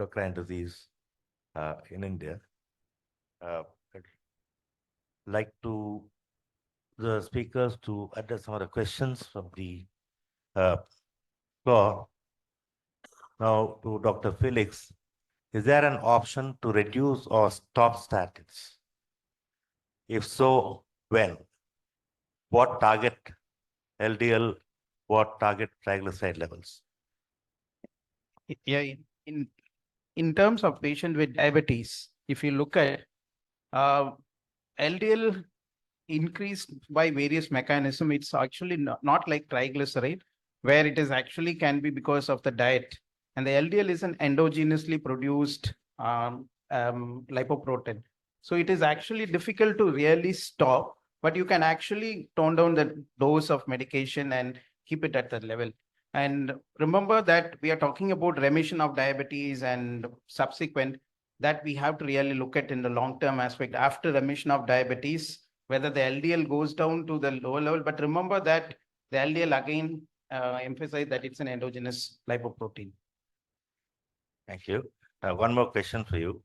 endocrine disease in India. I'd like to the speakers to address some of the questions from the floor. Now to Dr. Felix, is there an option to reduce or stop statins? If so, when? What target LDL? What target triglyceride levels? Yeah, in terms of patient with diabetes, if you look at LDL increased by various mechanisms, it's actually not like triglyceride, where it is actually can be because of the diet. And the LDL is an endogenously produced lipoprotein. So it is actually difficult to really stop, but you can actually tone down the dose of medication and keep it at that level. And remember that we are talking about remission of diabetes and subsequent, that we have to really look at in the long-term aspect after remission of diabetes, whether the LDL goes down to the lower level. But remember that the LDL again emphasize that it's an endogenous lipoprotein. Thank you. One more question for you.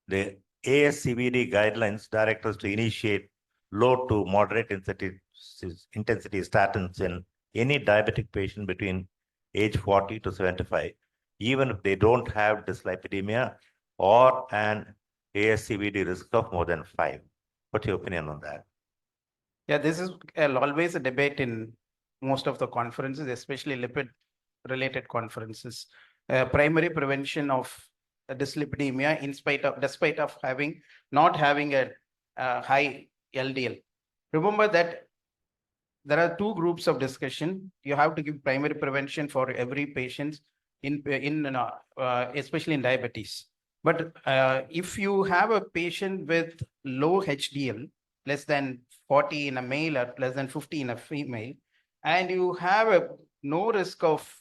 The ASCVD guidelines direct us to initiate low to moderate intensity statins in any diabetic patient between age 40 to 75, even if they don't have dyslipidemia or an ASCVD risk of more than 5. What's your opinion on that? Yeah, this is always a debate in most of the conferences, especially lipid-related conferences. Primary prevention of dyslipidemia, despite of not having a high LDL. Remember that there are two groups of discussion. You have to give primary prevention for every patient especially in diabetes. But if you have a patient with low HDL, less than 40 in a male or less than 50 in a female, and you have no risk of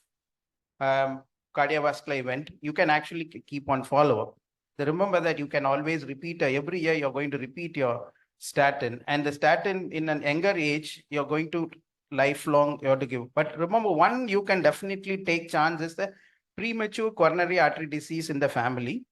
cardiovascular event, you can actually keep on follow-up. Remember that you can always repeat, every year you're going to repeat your statin, and the statin in an younger age, you're going to lifelong you have to give. But remember, one you can definitely take chance is the premature coronary artery disease in the family.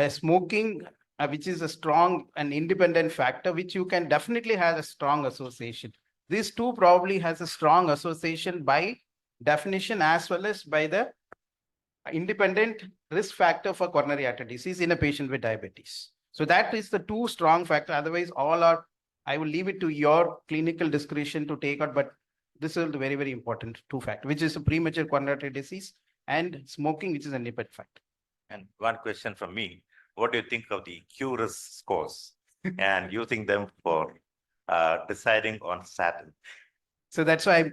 Smoking, which is a strong and independent factor, which you can definitely have a strong association. These two probably has a strong association by definition as well as by the independent risk factor for coronary artery disease in a patient with diabetes. So that is the two strong factor. Otherwise, all are, I will leave it to your clinical discretion to take out, but this is the very, very important two factor, which is a premature coronary artery disease and smoking, which is a lipid factor. And one question from me, what do you think of the QRIS scores and using them for deciding on statin? So that's why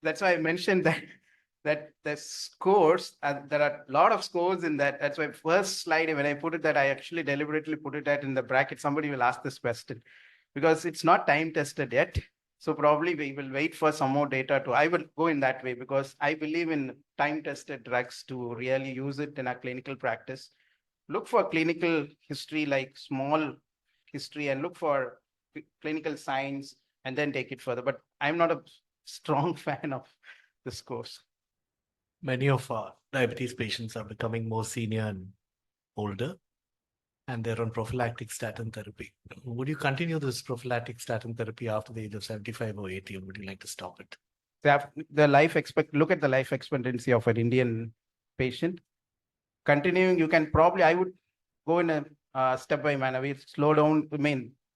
I mentioned that the scores, there are a lot of scores in that. That's why first slide, when I put it that, I actually deliberately put it that in the bracket. Somebody will ask this question because it's not time tested yet. So probably we will wait for some more data I will go in that way, because I believe in time tested drugs to really use it in our clinical practice. Look for clinical history, like small history, and look for clinical signs and then take it further. But I'm not a strong fan of the scores. Many of our diabetes patients are becoming more senior and older, and they're on prophylactic statin therapy. Would you continue this prophylactic statin therapy after the age of 75 or 80, or would you like to stop it? Look at the life expectancy of an Indian patient. Continuing, you can probably, I would go in a step by manner. We slow down,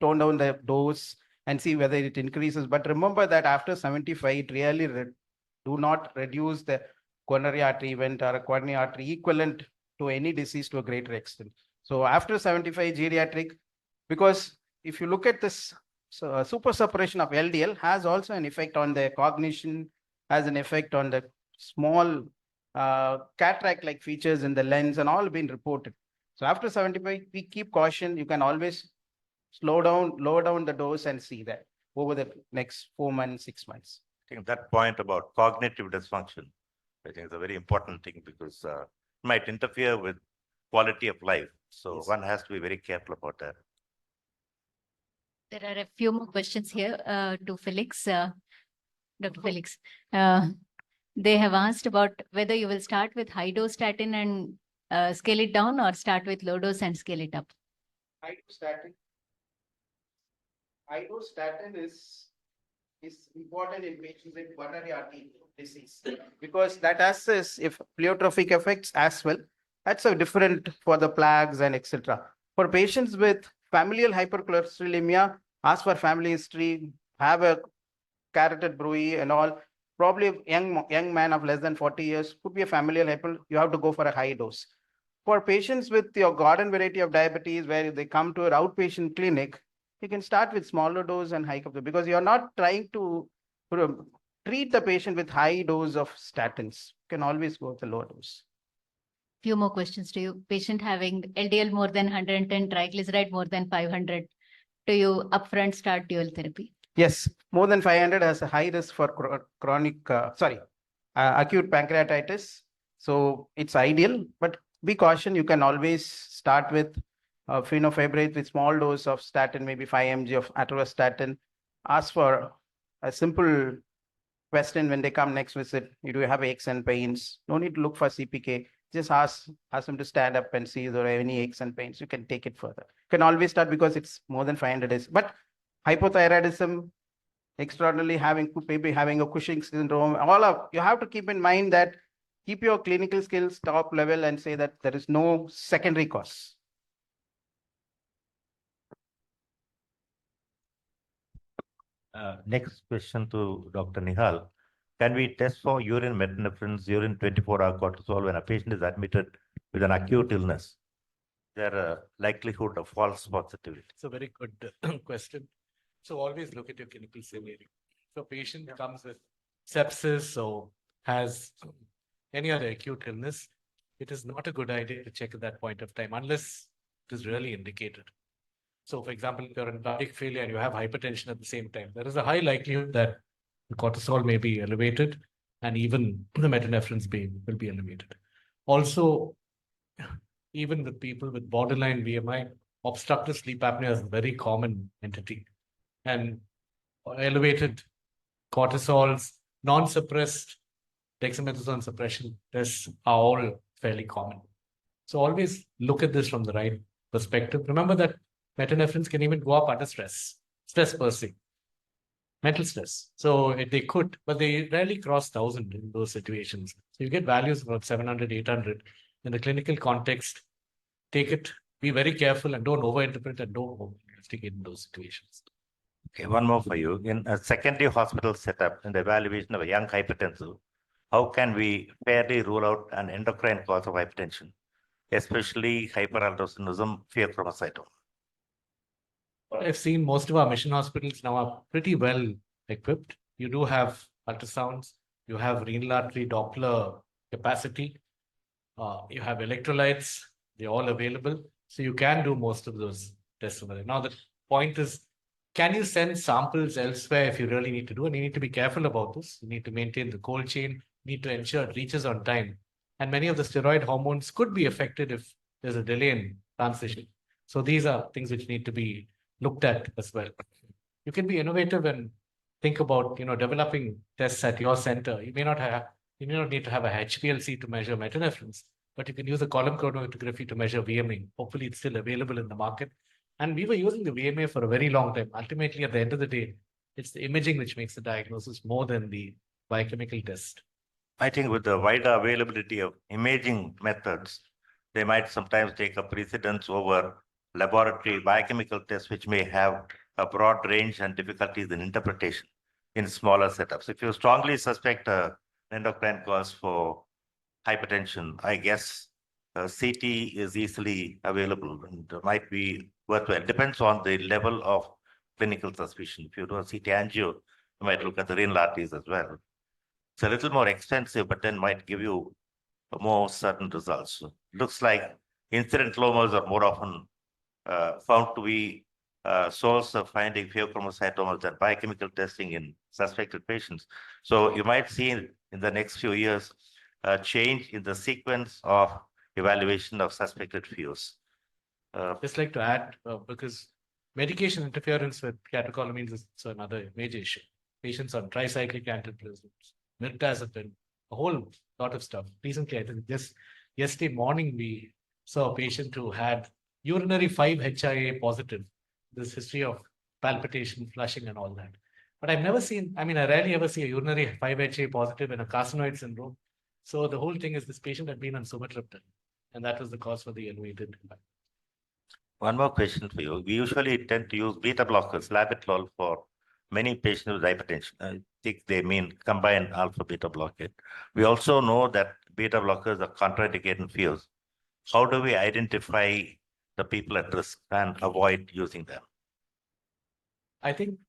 tone down the dose and see whether it increases. But remember that after 75, it really do not reduce the coronary artery event or a coronary artery equivalent to any disease to a greater extent. So after 75 geriatric, because if you look at this, super suppression of LDL has also an effect on the cognition, has an effect on the small cataract-like features in the lens, and all been reported. So after 75, we keep caution. You can always lower down the dose and see that over the next 4 months, 6 months. I think that point about cognitive dysfunction, I think is a very important thing, because it might interfere with quality of life. So yes, one has to be very careful about that. There are a few more questions here to Felix, Dr. Felix. They have asked about whether you will start with high dose statin and scale it down or start with low dose and scale it up. High dose statin is important in patients with coronary artery disease because that has if pleiotropic effects as well. That's a different for the plaques and etc. For patients with familial hypercholesterolemia, ask for family history, have a carotid bruit and all. Probably a young man of less than 40 years could be a familial hyper. You have to go for a high dose. For patients with your garden variety of diabetes, where they come to an outpatient clinic, you can start with smaller dose and hike up the because you're not trying to treat the patient with high dose of statins. You can always go with the lower dose. Few more questions to you. Patient having LDL more than 110, triglyceride more than 500. Do you upfront start dual therapy? Yes, more than 500 has a high risk for acute pancreatitis. So it's ideal, but be caution. You can always start with fenofibrate with small dose of statin, maybe 5 mg of atorvastatin. Ask for a simple question when they come next visit. You do have aches and pains. No need to look for CPK. Just ask them to stand up and see if there are any aches and pains. You can take it further. You can always start because it's more than 500 days. But hypothyroidism, extraordinarily maybe having a Cushing's syndrome, you have to keep in mind that keep your clinical skills top level and say that there is no secondary cause. Next question to Dr. Nihal. Can we test for urine metanephrine, urine 24-hour cortisol when a patient is admitted with an acute illness? Is there a likelihood of false positivity? It's a very good question. So always look at your clinical scenario. If a patient comes with sepsis or has any other acute illness, it is not a good idea to check at that point of time unless it is really indicated. So, for example, if you're in cardiac failure and you have hypertension at the same time, there is a high likelihood that the cortisol may be elevated and even the metanephrines will be elevated. Also, even with people with borderline BMI, obstructive sleep apnea is a very common entity. And elevated cortisols, non-suppressed dexamethasone suppression tests are all fairly common. So always look at this from the right perspective. Remember that metanephrines can even go up under stress per se, mental stress. So they could, but they rarely cross 1,000 in those situations. So you get values about 700, 800. In the clinical context, take it, be very careful and don't overinterpret and don't over-investigate in those situations. Okay, one more for you. In a secondary hospital setup, in the evaluation of a young hypertensive, how can we fairly rule out an endocrine cause of hypertension, especially hyperaldosteronism, pheochromocytoma? I've seen most of our mission hospitals now are pretty well equipped. You do have ultrasounds, you have renal artery Doppler capacity, you have electrolytes, they're all available. So you can do most of those tests over there. Now, the point is, can you send samples elsewhere if you really need to do? And you need to be careful about this. You need to maintain the cold chain, need to ensure it reaches on time. And many of the steroid hormones could be affected if there's a delay in transition. So these are things which need to be looked at as well. You can be innovative and think about, developing tests at your center. You may not need to have a HPLC to measure metanephrines, but you can use a column chromatography to measure VMA. Hopefully it's still available in the market. And we were using the VMA for a very long time. Ultimately, at the end of the day, it's the imaging which makes the diagnosis more than the biochemical test. I think with the wider availability of imaging methods, they might sometimes take a precedence over laboratory biochemical tests, which may have a broad range and difficulties in interpretation in smaller setups. If you strongly suspect an endocrine cause for hypertension, I guess CT is easily available and might be worthwhile. It depends on the level of clinical suspicion. If you do a CT angio, you might look at the renal arteries as well. It's a little more expensive, but then might give you more certain results. Looks like incident glomas are more often found to be a source of finding pheochromocytomas than biochemical testing in suspected patients. So you might see in the next few years a change in the sequence of evaluation of suspected pheos. Just like to add, because medication interference with catecholamines is another major issue. Patients on tricyclic antidepressants, mirtazapine, a whole lot of stuff. Recently, I think just yesterday morning, we saw a patient who had urinary 5-HIA positive, this history of palpitation, flushing, and all that. But I've never seen, I mean, I rarely ever see a urinary 5-HIA positive in a carcinoid syndrome. So the whole thing is this patient had been on sumatriptan, and that was the cause for the elevated impact. One more question for you. We usually tend to use beta blockers, labetalol, for many patients with hypertension. I think they mean combined alpha beta blockade. We also know that beta blockers are contraindicated in fews. How do we identify the people at risk and avoid using them? I think,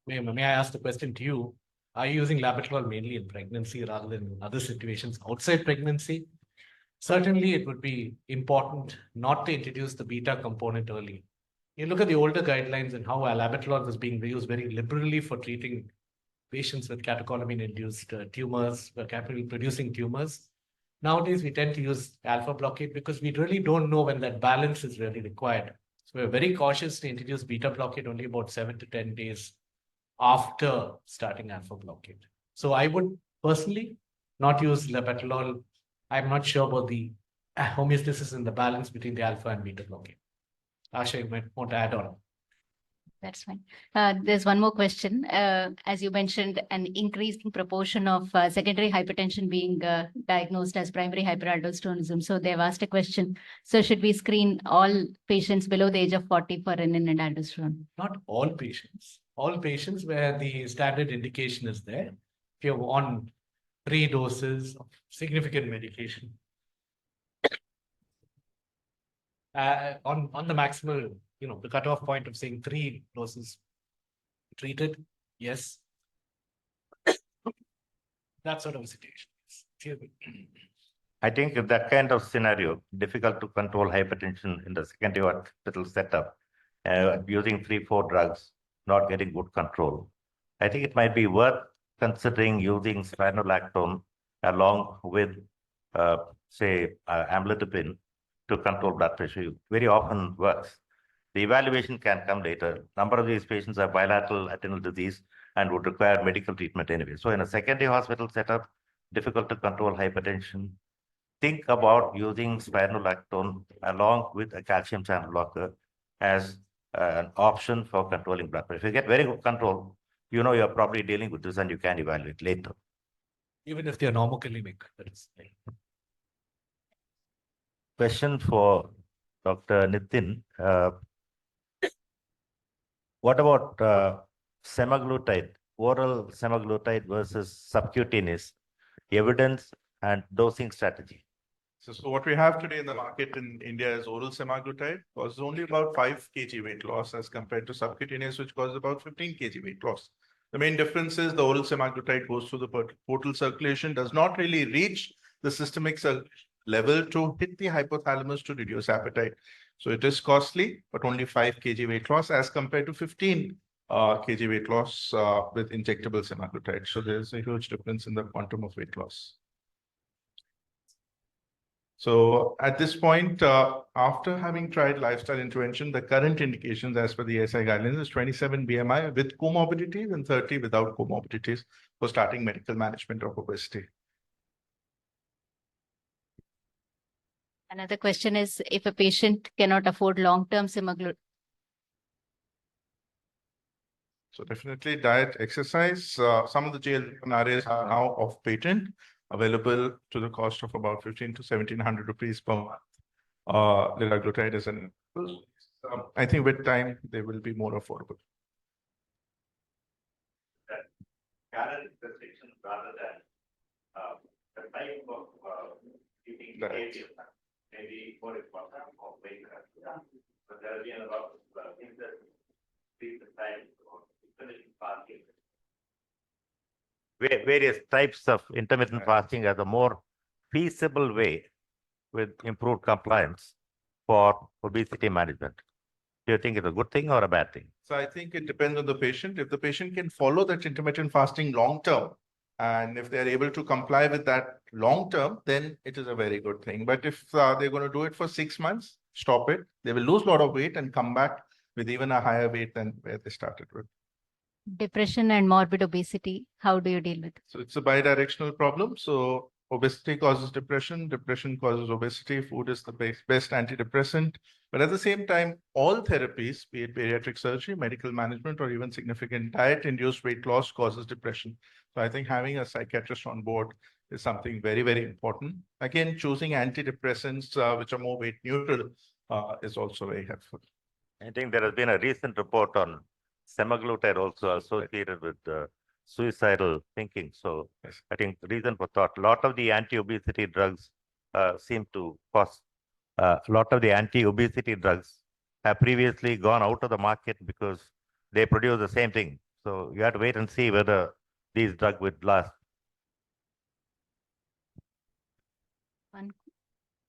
may I ask the question to you? Are you using labetalol mainly in pregnancy rather than other situations outside pregnancy? Certainly, it would be important not to introduce the beta component early. You look at the older guidelines and how labetalol was being used very liberally for treating patients with catecholamine-induced tumors, capital-producing tumors. Nowadays, we tend to use alpha blockade because we really don't know when that balance is really required. So we're very cautious to introduce beta blockade only about 7 to 10 days after starting alpha blockade. So I would personally not use labetalol. I'm not sure about the homeostasis and the balance between the alpha and beta blockade. Asha, you might want to add on. That's fine. There's one more question. As you mentioned, an increasing proportion of secondary hypertension being diagnosed as primary hyperaldosteronism. So they've asked a question. So should we screen all patients below the age of 40 for renin and aldosterone? Not all patients. All patients where the standard indication is there. If you're on 3 doses of significant medication, on the maximal, the cutoff point of saying 3 doses treated, yes. That sort of a situation. I think in that kind of scenario, difficult to control hypertension in the secondary hospital setup, using 3-4 drugs, not getting good control. I think it might be worth considering using spironolactone along with, amlodipine to control blood pressure. It very often works. The evaluation can come later. Number of these patients have bilateral adrenal disease and would require medical treatment anyway. So in a secondary hospital setup, difficult to control hypertension, think about using spironolactone along with a calcium channel blocker as an option for controlling blood pressure. If you get very good control, you're probably dealing with this and you can evaluate later. Even if they're normokalemic, that is. Question for Dr. Nitin. What about semaglutide, oral semaglutide versus subcutaneous, evidence and dosing strategy? So what we have today in the market in India is oral semaglutide, causes only about 5 kg weight loss as compared to subcutaneous, which causes about 15 kg weight loss. The main difference is the oral semaglutide goes through the portal circulation, does not really reach the systemic level to hit the hypothalamus to reduce appetite. So it is costly, but only 5 kg weight loss as compared to 15 kg weight loss with injectable semaglutide. So there's a huge difference in the quantum of weight loss. So at this point, after having tried lifestyle intervention, the current indications as per the ASI guidelines is 27 BMI with comorbidities and 30 without comorbidities for starting medical management of obesity. Another question is if a patient cannot afford long-term semaglutide. So definitely diet, exercise. Some of the GLP-1 are now off patent, available to the cost of about 15 to 1700 rupees per month. Liraglutide is an I think with time they will be more affordable. Calorie restrictions rather than the type of eating behavior maybe more important or weight reduction. But there have been a lot of things that treat the time or intermittent fasting. Various types of intermittent fasting as a more feasible way with improved compliance for obesity management. Do you think it's a good thing or a bad thing? So I think it depends on the patient. If the patient can follow that intermittent fasting long term, and if they're able to comply with that long term, then it is a very good thing. But if they're going to do it for 6 months, stop it. They will lose a lot of weight and come back with even a higher weight than where they started with. Depression and morbid obesity, how do you deal with it? So it's a bidirectional problem. So obesity causes depression, depression causes obesity, food is the best antidepressant. But at the same time, all therapies, be it bariatric surgery, medical management, or even significant diet-induced weight loss causes depression. So I think having a psychiatrist on board is something very, very important. Again, choosing antidepressants which are more weight neutral is also very helpful. I think there has been a recent report on semaglutide also associated with suicidal thinking. So Yes. I think the reason for thought, a lot of the anti-obesity drugs seem to cause, a lot of the anti-obesity drugs have previously gone out of the market because they produce the same thing. So you have to wait and see whether these drugs would last.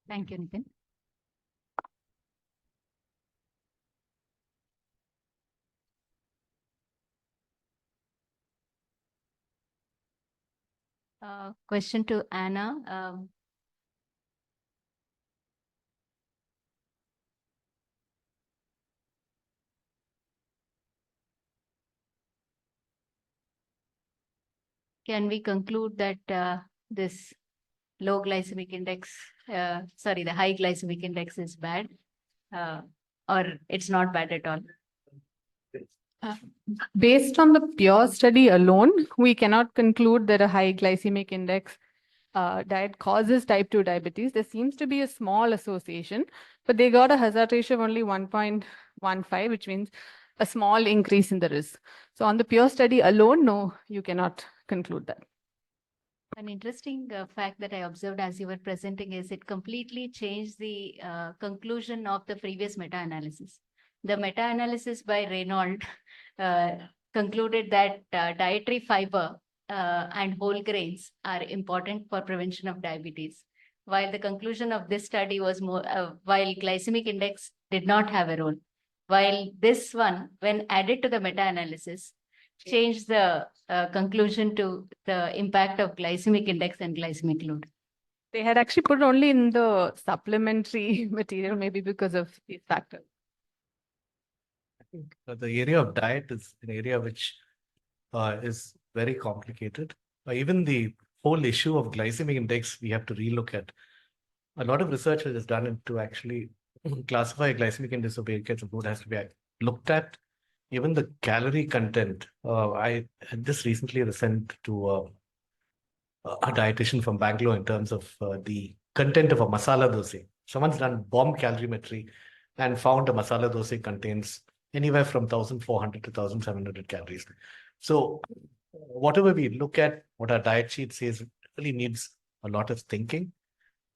Thank you, Nitin. Question to Anna. Can we conclude that this low glycemic index, sorry, the high glycemic index is bad, or it's not bad at all? Based on the pure study alone, we cannot conclude that a high glycemic index diet causes type 2 diabetes. There seems to be a small association, but they got a hazard ratio of only 1.15, which means a small increase in the risk. So on the pure study alone, no, you cannot conclude that. An interesting fact that I observed as you were presenting is it completely changed the conclusion of the previous meta-analysis. The meta-analysis by Reynolds concluded that dietary fiber and whole grains are important for prevention of diabetes. While the conclusion of this study was more, while glycemic index did not have a role. While this one, when added to the meta-analysis, changed the conclusion to the impact of glycemic index and glycemic load. They had actually put only in the supplementary material, maybe because of these factors. I think the area of diet is an area which is very complicated. Even the whole issue of glycemic index, we have to relook at. A lot of research is done into actually classify glycemic index of packets of food has to be looked at. Even the calorie content. I had just recently sent to a dietitian from Bangalore in terms of the content of a masala dosa. Someone's done bomb calorimetry and found a masala dosa contains anywhere from 1,400 to 1,700 calories. So whatever we look at, what our diet sheet says, really needs a lot of thinking.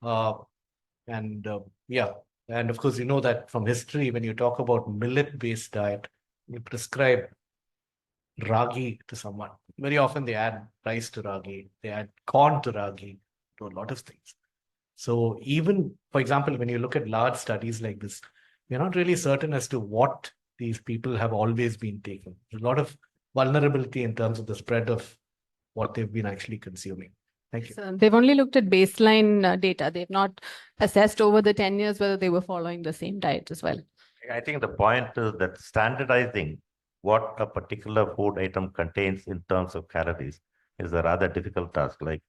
And of course, you know that from history, when you talk about millet-based diet, you prescribe ragi to someone. Very often they add rice to ragi, they add corn to ragi, to a lot of things. So even, for example, when you look at large studies like this, we're not really certain as to what these people have always been taking. There's a lot of vulnerability in terms of the spread of what they've been actually consuming. Thank you. So they've only looked at baseline data. They've not assessed over the 10 years whether they were following the same diet as well. I think the point is that standardizing what a particular food item contains in terms of calories is a rather difficult task. Like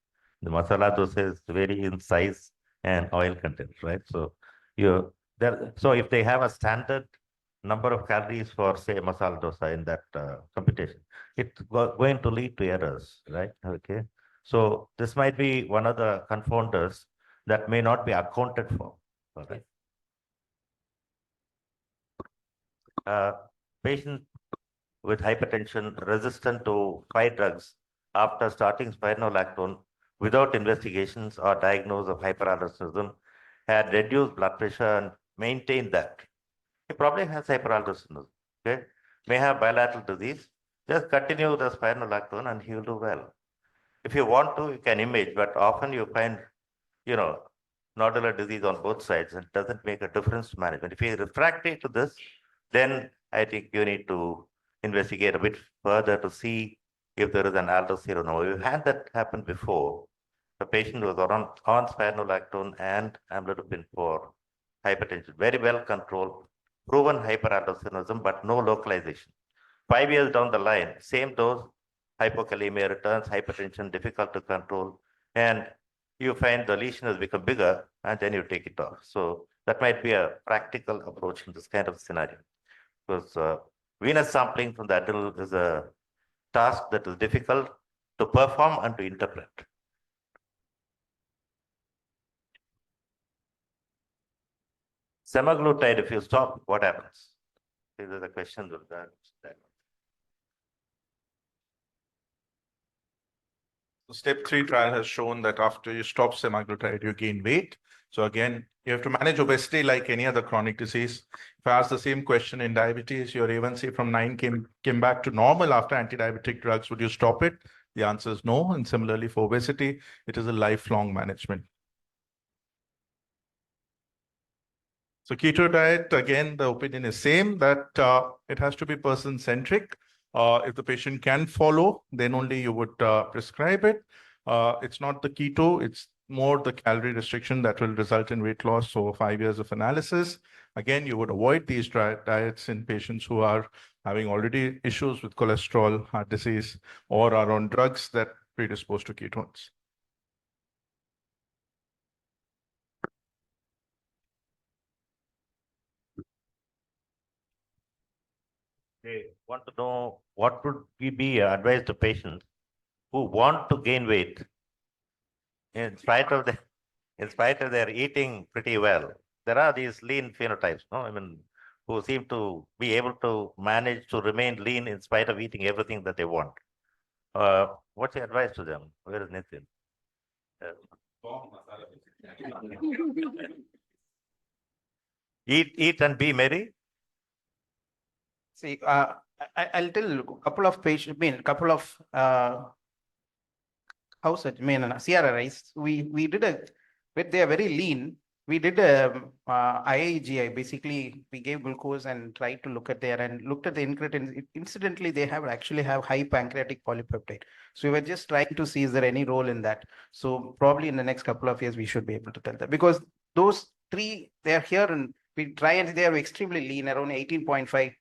the masala dosas vary in size and oil content, right? So so if they have a standard number of calories for, say, masala dosa in that computation, it's going to lead to errors, right? Okay. So this might be one of the confounders that may not be accounted for. Okay. Patient with hypertension resistant to 5 drugs after starting spironolactone without investigations or diagnosis of hyperaldosteronism had reduced blood pressure and maintained that. He probably has hyperaldosteronism, okay? May have bilateral disease. Just continue the spironolactone and he will do well. If you want to, you can image, but often you find, nodular disease on both sides and doesn't make a difference to management. If you're refractory to this, then I think you need to investigate a bit further to see if there is an aldosterone. We've had that happen before. The patient was on spironolactone and amlodipine for hypertension, very well controlled, proven hyperaldosteronism, but no localization. 5 years down the line, same dose, hypokalemia returns, hypertension difficult to control, and you find the lesion has become bigger, and then you take it off. So that might be a practical approach in this kind of scenario. Because venous sampling from the adult is a task that is difficult to perform and to interpret. Semaglutide, if you stop, what happens? These are the questions of that. So Step 3 trial has shown that after you stop semaglutide, you gain weight. So again, you have to manage obesity like any other chronic disease. If I ask the same question in diabetes, your A1C from 9 came back to normal after anti-diabetic drugs, would you stop it? The answer is no. And similarly for obesity, it is a lifelong management. So keto diet, again, the opinion is same that it has to be person-centric. If the patient can follow, then only you would prescribe it. It's not the keto, it's more the calorie restriction that will result in weight loss over 5 years of analysis. Again, you would avoid these diets in patients who are having already issues with cholesterol, heart disease, or are on drugs that predispose to ketones. They want to know what would we be advised to patients who want to gain weight in spite of their eating pretty well. There are these lean phenotypes, no? I mean, who seem to be able to manage to remain lean in spite of eating everything that they want. What's your advice to them? Where is Nitin? Eat and be merry. See, I'll tell a couple of patients, couple of CRRIs. We did but they are very lean. We did a IIGI. Basically, we gave glucose and tried to look at there and looked at the incretins. Incidentally, they actually have high pancreatic polypeptide. So we were just trying to see is there any role in that. So probably in the next couple of years, we should be able to tell that, because those three, they are here and we try and they are extremely lean, around 18.5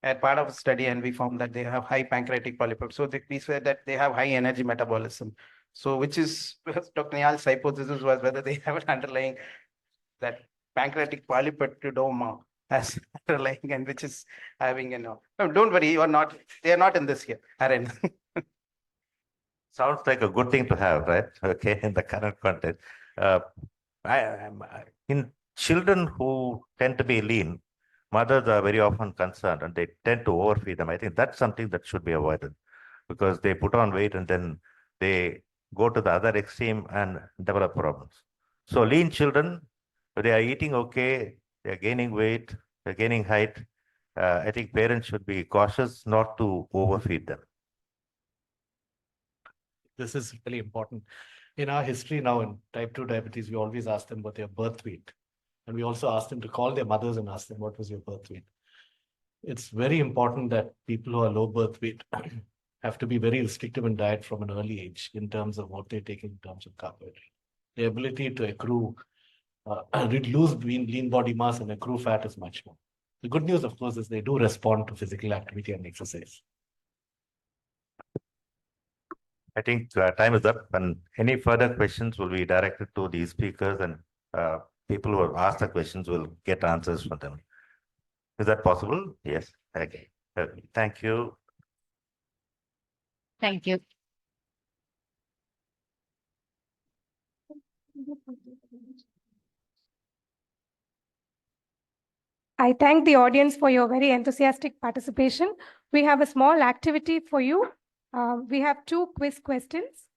at part of the study, and we found that they have high pancreatic polypeptide. So we said that they have high energy metabolism. So which is Dr. Nihal's hypothesis was whether they have an underlying that pancreatic polypeptidoma as underlying, and which is having no, don't worry, you are not, they are not in this here, Aaron. Sounds like a good thing to have, right? Okay, in the current context. In children who tend to be lean, mothers are very often concerned and they tend to overfeed them. I think that's something that should be avoided, because they put on weight and then they go to the other extreme and develop problems. So lean children, they are eating okay, they're gaining weight, they're gaining height. I think parents should be cautious not to overfeed them. This is really important. In our history now in type 2 diabetes, we always ask them what their birth weight. And we also ask them to call their mothers and ask them what was your birth weight. It's very important that people who are low birth weight have to be very restrictive in diet from an early age in terms of what they take in terms of carbohydrate. The ability to accrue, lose lean body mass and accrue fat is much more. The good news, of course, is they do respond to physical activity and exercise. I think time is up, and any further questions will be directed to these speakers, and people who have asked the questions will get answers from them. Is that possible? Yes. Okay. Thank you. Thank you. I thank the audience for your very enthusiastic participation. We have a small activity for you. We have 2 quiz questions.